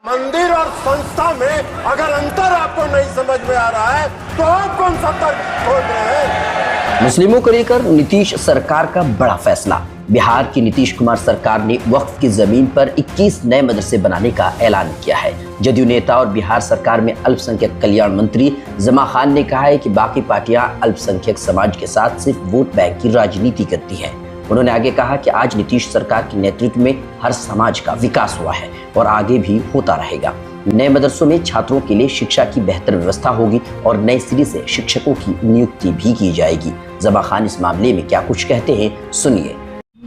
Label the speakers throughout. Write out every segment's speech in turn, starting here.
Speaker 1: मंदिर और संस्था में अगर अंतर आपको नहीं समझ में आ रहा है तो आप कौन सा तर्क खोल रहे हैं?
Speaker 2: मुस्लिमों को लेकर नीतीश सरकार का बड़ा फैसला। बिहार की नीतीश कुमार सरकार ने वक्फ की जमीन पर 21 नए मदरसे बनाने का ऐलान किया है। जदयू नेता और बिहार सरकार में अल्पसंख्यक कल्याण मंत्री जमा खान ने कहा है कि बाकी पार्टियां अल्पसंख्यक समाज के साथ सिर्फ वोट बैंक की राजनीति करती हैं। उन्होंने आगे कहा कि आज नीतीश सरकार के नेतृत्व में हर समाज का विकास हुआ है और आगे भी होता रहेगा। नए मदरसों में छात्रों के लिए शिक्षा की बेहतर व्यवस्था होगी और नए सिरे से शिक्षकों की नियुक्ति भी की जाएगी। जमा खान इस मामले में क्या कुछ कहते हैं, सुनिए।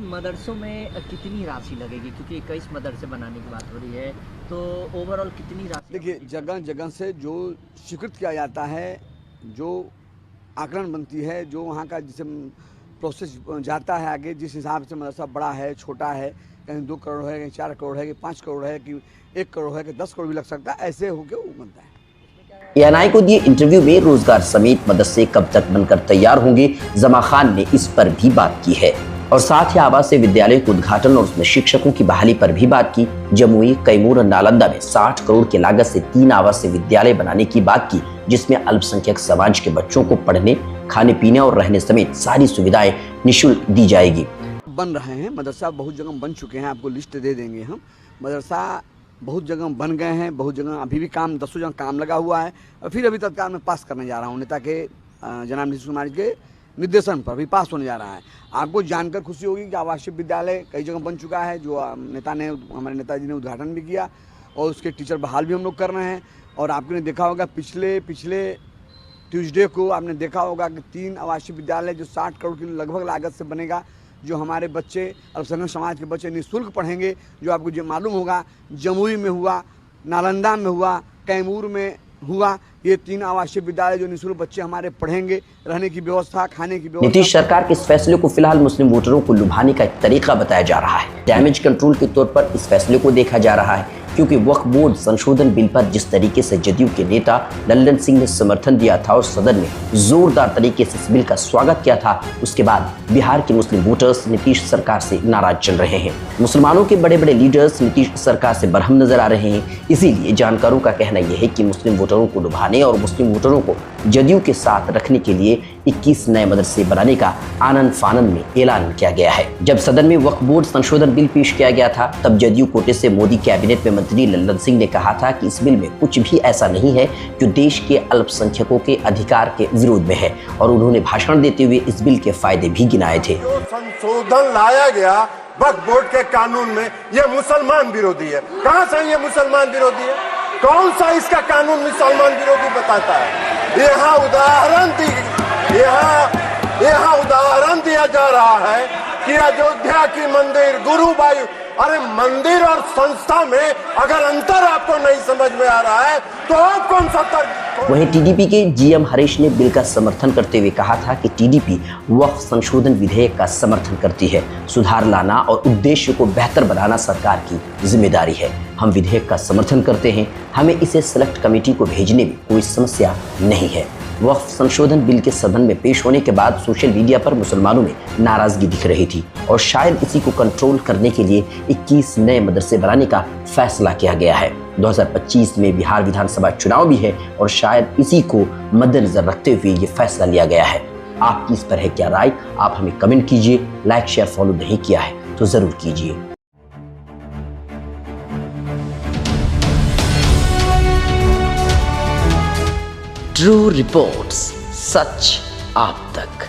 Speaker 3: मदरसों में कितनी राशि लगेगी, क्योंकि 21 मदरसे बनाने की बात हो रही है, तो ओवरऑल कितनी राशि?
Speaker 4: देखिए, जगह जगह से जो स्वीकृत किया जाता है, जो आकलन बनती है, जो वहाँ का जिसे प्रोसेस जाता है आगे, जिस हिसाब से मदरसा बड़ा है छोटा है, कहीं 2 करोड़ है, कहीं 4 करोड़ है, कि 5 करोड़ है, कि 1 करोड़ है, कि 10 करोड़ भी लग सकता है, ऐसे होके वो बनता है।
Speaker 2: एएनआई को दिए इंटरव्यू में रोजगार समेत मदरसे कब तक बनकर तैयार होंगे, जमा खान ने इस पर भी बात की है और साथ ही आवासीय विद्यालय के उद्घाटन और उसमें शिक्षकों की बहाली पर भी बात की। जमुई, कैमूर और नालंदा में 60 करोड़ की लागत से 3 आवासीय विद्यालय बनाने की बात की, जिसमें अल्पसंख्यक समाज के बच्चों को पढ़ने, खाने पीने और रहने समेत सारी सुविधाएं निःशुल्क दी जाएगी।
Speaker 4: बन रहे हैं मदरसा, बहुत जगह बन चुके हैं, आपको लिस्ट दे देंगे हम। मदरसा बहुत जगह बन गए हैं, बहुत जगह अभी भी काम, 10 जगह काम लगा हुआ है और फिर अभी तत्काल में पास करने जा रहा हूँ नेता के जनाब नीतीश कुमार के निर्देशन पर भी पास होने जा रहा है। आपको जानकर खुशी होगी कि आवासीय विद्यालय कई जगह बन चुका है, जो हमारे नेताजी ने उद्घाटन भी किया और उसके टीचर बहाल भी हम लोग कर रहे हैं। और आपने देखा होगा पिछले ट्यूसडे को आपने देखा होगा कि 3 आवासीय विद्यालय जो 60 करोड़ की लगभग लागत से बनेगा, जो हमारे बच्चे अल्पसंख्यक समाज के बच्चे निःशुल्क पढ़ेंगे। जो आपको जो मालूम होगा, जमुई में हुआ, नालंदा में हुआ, कैमूर में हुआ, ये 3 आवासीय विद्यालय जो निःशुल्क बच्चे हमारे पढ़ेंगे, रहने की व्यवस्था, खाने की व्यवस्था।
Speaker 2: नीतीश सरकार के इस फैसले को फिलहाल मुस्लिम वोटरों को लुभाने का एक तरीका बताया जा रहा है। डैमेज कंट्रोल के तौर पर इस फैसले को देखा जा रहा है, क्योंकि वक्फ बोर्ड संशोधन बिल पर जिस तरीके से जदयू के नेता लल्लन सिंह ने समर्थन दिया था और सदन में जोरदार तरीके से इस बिल का स्वागत किया था, उसके बाद बिहार के मुस्लिम वोटर्स नीतीश सरकार से नाराज चल रहे हैं। मुसलमानों के बड़े बड़े लीडर्स नीतीश सरकार से बरहम नजर आ रहे हैं। इसीलिए जानकारों का कहना यह है कि मुस्लिम वोटरों को लुभाने और मुस्लिम वोटरों को जदयू के साथ रखने के लिए 21 नए मदरसे बनाने का आनन फानन में ऐलान किया गया है। जब सदन में वक्फ बोर्ड संशोधन बिल पेश किया गया था, तब जदयू कोटे से मोदी कैबिनेट में मंत्री लल्लन सिंह ने कहा था कि इस बिल में कुछ भी ऐसा नहीं है जो देश के अल्पसंख्यकों के अधिकार के विरोध में है, और उन्होंने भाषण देते हुए इस बिल के फायदे भी गिनाए थे।
Speaker 1: जो संशोधन लाया गया वक्फ बोर्ड के कानून में, ये मुसलमान विरोधी है। कहाँ से ये मुसलमान विरोधी है? कौन सा इसका कानून मुसलमान विरोधी बताता है? यहाँ उदाहरण दिया जा रहा है कि अयोध्या की मंदिर, गुरुवायु, अरे मंदिर और संस्था में अगर अंतर आपको नहीं समझ में आ रहा है तो आप कौन सा तर्क?
Speaker 2: वहीं टीडीपी के जीएम हरीश ने बिल का समर्थन करते हुए कहा था कि टीडीपी वक्फ संशोधन विधेयक का समर्थन करती है। सुधार लाना और उद्देश्य को बेहतर बनाना सरकार की जिम्मेदारी है। हम विधेयक का समर्थन करते हैं, हमें इसे सेलेक्ट कमेटी को भेजने में कोई समस्या नहीं है। वक्फ संशोधन बिल के सदन में पेश होने के बाद सोशल मीडिया पर मुसलमानों में नाराजगी दिख रही थी और शायद इसी को कंट्रोल करने के लिए 21 नए मदरसे बनाने का फैसला किया गया है। 2025 में बिहार विधानसभा चुनाव भी है और शायद इसी को मद्देनजर रखते हुए ये फैसला लिया गया है। आपकी इस पर है क्या राय? आप हमें कमेंट कीजिए। लाइक शेयर फॉलो नहीं किया है तो जरूर कीजिए। ट्रू रिपोर्ट्स, सच आप तक।